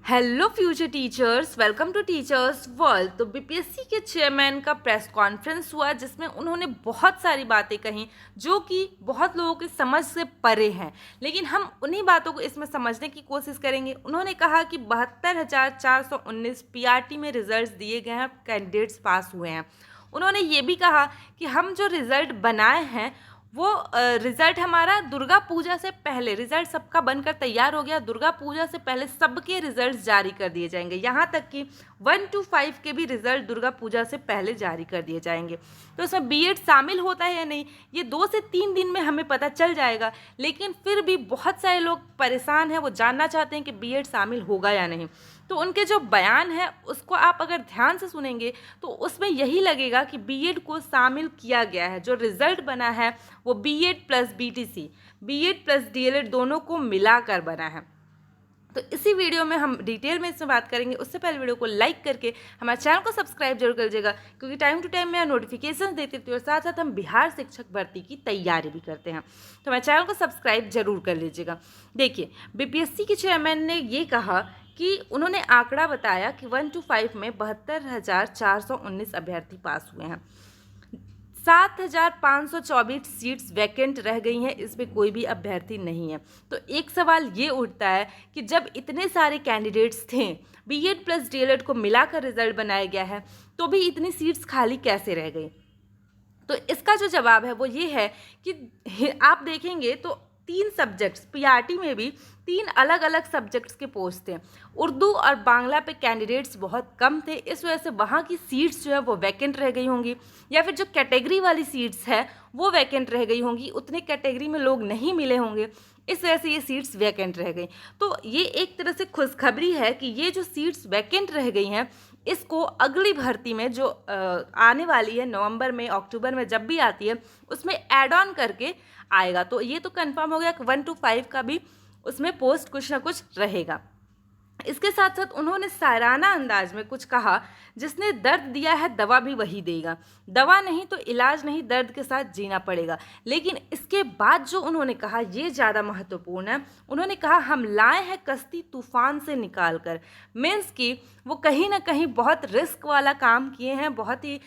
Hello future teachers, welcome to teachers world. तो BPSC के chairman का प्रेस कॉन्फ्रेंस हुआ जिसमें उन्होंने बहुत सारी बातें कही जो कि बहुत लोगों की समझ से परे हैं, लेकिन हम उन्हीं बातों को इसमें समझने की कोशिश करेंगे। उन्होंने कहा कि 72,419 पीआरटी में रिजल्ट्स दिए गए हैं, कैंडिडेट्स पास हुए हैं। उन्होंने ये भी कहा कि हम जो रिज़ल्ट बनाए हैं वो रिज़ल्ट हमारा दुर्गा पूजा से पहले, रिज़ल्ट सबका बनकर तैयार हो गया, दुर्गा पूजा से पहले सबके रिज़ल्ट जारी कर दिए जाएंगे। यहाँ तक कि 1 to 5 के भी रिज़ल्ट दुर्गा पूजा से पहले जारी कर दिए जाएंगे। तो इसमें बीएड शामिल होता है या नहीं, ये 2 से 3 दिन में हमें पता चल जाएगा। लेकिन फिर भी बहुत सारे लोग परेशान हैं, वो जानना चाहते हैं कि बीएड शामिल होगा या नहीं। तो उनके जो बयान है उसको आप अगर ध्यान से सुनेंगे तो उसमें यही लगेगा कि बीएड को शामिल किया गया है। जो रिज़ल्ट बना है वो BEd plus BTC, BEd plus DElEd दोनों को मिलाकर बना है। तो इसी वीडियो में हम डिटेल में इसमें बात करेंगे। उससे पहले वीडियो को लाइक करके हमारे चैनल को सब्सक्राइब जरूर कर लीजिएगा, क्योंकि टाइम टू टाइम मैं नोटिफिकेशन देती रहती हूँ और साथ साथ हम बिहार शिक्षक भर्ती की तैयारी भी करते हैं। तो हमारे चैनल को सब्सक्राइब जरूर कर लीजिएगा। देखिए, बीपीएससी के चेयरमैन ने ये कहा कि उन्होंने आंकड़ा बताया कि 1 to 5 में 72,419 अभ्यर्थी पास हुए हैं। 7,524 सीट्स वैकेंट रह गई हैं, इसमें कोई भी अभ्यर्थी नहीं है। तो एक सवाल ये उठता है कि जब इतने सारे कैंडिडेट्स थे, बीएड प्लस डीएलएड को मिलाकर रिजल्ट बनाया गया है, तो भी इतनी सीट्स खाली कैसे रह गई? तो इसका जो जवाब है वो ये है कि आप देखेंगे तो 3 सब्जेक्ट्स, पीआरटी में भी 3 अलग अलग सब्जेक्ट्स के पोस्ट थे। उर्दू और बांग्ला पे कैंडिडेट्स बहुत कम थे, इस वजह से वहाँ की सीट्स जो है वो वैकेंट रह गई होंगी, या फिर जो कैटेगरी वाली सीट्स है वो वैकेंट रह गई होंगी, उतने कैटेगरी में लोग नहीं मिले होंगे, इस वजह से ये सीट्स वैकेंट रह गई। तो ये एक तरह से खुशखबरी है कि ये जो सीट्स वैकेंट रह गई हैं इसको अगली भर्ती में जो आने वाली है नवंबर में, अक्टूबर में जब भी आती है, उसमें ऐड ऑन करके आएगा। तो ये तो कंफर्म हो गया कि 1 to 5 का भी उसमें पोस्ट कुछ ना कुछ रहेगा। इसके साथ साथ उन्होंने सायराना अंदाज में कुछ कहा, जिसने दर्द दिया है दवा भी वही देगा, दवा नहीं तो इलाज नहीं, दर्द के साथ जीना पड़ेगा। लेकिन इसके बाद जो उन्होंने कहा ये ज़्यादा महत्वपूर्ण है। उन्होंने कहा हम लाए हैं कश्ती तूफान से निकाल कर। मीन्स कि वो कहीं ना कहीं बहुत रिस्क वाला काम किए हैं, बहुत ही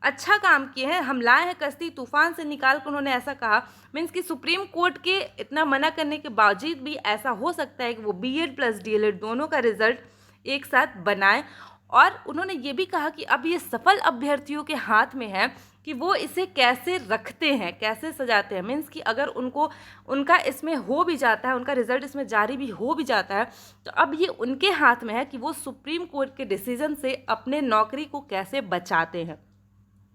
अच्छा काम किए हैं। हम लाए हैं कश्ती तूफान से निकाल कर, उन्होंने ऐसा कहा। मीन्स कि सुप्रीम कोर्ट के इतना मना करने के बावजूद भी ऐसा हो सकता है कि वो बीएड प्लस डीएलएड दोनों का रिजल्ट एक साथ बनाए। और उन्होंने ये भी कहा कि अब ये सफल अभ्यर्थियों के हाथ में है कि वो इसे कैसे रखते हैं, कैसे सजाते हैं। मीन्स कि अगर उनका इसमें हो भी जाता है, उनका रिजल्ट इसमें जारी भी हो भी जाता है, तो अब ये उनके हाथ में है कि वो सुप्रीम कोर्ट के डिसीजन से अपने नौकरी को कैसे बचाते हैं।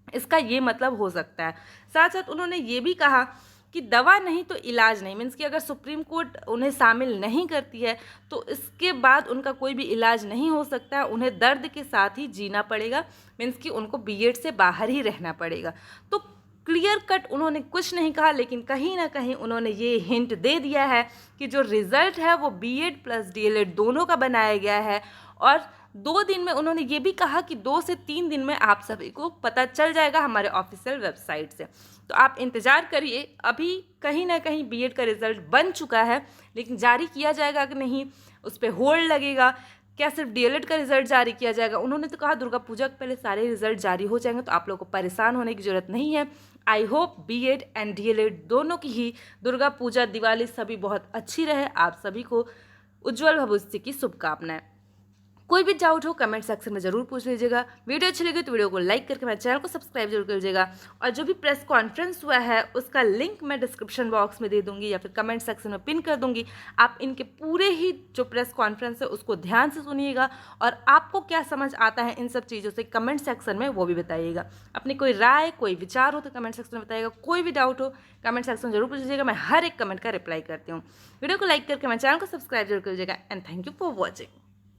इसका ये मतलब हो सकता है। साथ साथ उन्होंने ये भी कहा कि दवा नहीं तो इलाज नहीं। मीन्स कि अगर सुप्रीम कोर्ट उन्हें शामिल नहीं करती है तो इसके बाद उनका कोई भी इलाज नहीं हो सकता है, उन्हें दर्द के साथ ही जीना पड़ेगा। मीन्स कि उनको बीएड से बाहर ही रहना पड़ेगा। तो क्लियर कट उन्होंने कुछ नहीं कहा, लेकिन कहीं ना कहीं उन्होंने ये हिंट दे दिया है कि जो रिज़ल्ट है वो बीएड प्लस डीएलएड दोनों का बनाया गया है। और 2 दिन में उन्होंने ये भी कहा कि 2 से 3 दिन में आप सभी को पता चल जाएगा हमारे ऑफिशियल वेबसाइट से। तो आप इंतज़ार करिए। अभी कहीं ना कहीं बीएड का रिज़ल्ट बन चुका है, लेकिन जारी किया जाएगा कि नहीं, उस पर होल्ड लगेगा। क्या सिर्फ डीएलएड का रिज़ल्ट जारी किया जाएगा? उन्होंने तो कहा दुर्गा पूजा के पहले सारे रिज़ल्ट जारी हो जाएंगे, तो आप लोगों को परेशान होने की ज़रूरत नहीं है। I hope BEd and DElEd दोनों की ही दुर्गा पूजा, दिवाली सभी बहुत अच्छी रहे। आप सभी को उज्जवल भविष्य की शुभकामनाएं। कोई भी डाउट हो कमेंट सेक्शन में ज़रूर पूछ लीजिएगा। वीडियो अच्छी लगी तो वीडियो को लाइक करके मेरे चैनल को सब्सक्राइब जरूर कर लीजिएगा। और जो भी प्रेस कॉन्फ्रेंस हुआ है उसका लिंक मैं डिस्क्रिप्शन बॉक्स में दे दूंगी या फिर कमेंट सेक्शन में पिन कर दूंगी। आप इनके पूरे ही जो प्रेस कॉन्फ्रेंस है उसको ध्यान से सुनिएगा, और आपको क्या समझ आता है इन सब चीज़ों से कमेंट सेक्शन में वो भी बताइएगा। अपनी कोई राय, कोई विचार हो तो कमेंट सेक्शन में बताइएगा। कोई भी डाउट हो कमेंट सेक्शन में जरूर पूछ लीजिएगा, मैं हर एक कमेंट का रिप्लाई करती हूँ। वीडियो को लाइक करके मेरे चैनल को सब्सक्राइब जरूर कर लीजिएगा। And thank you for watching.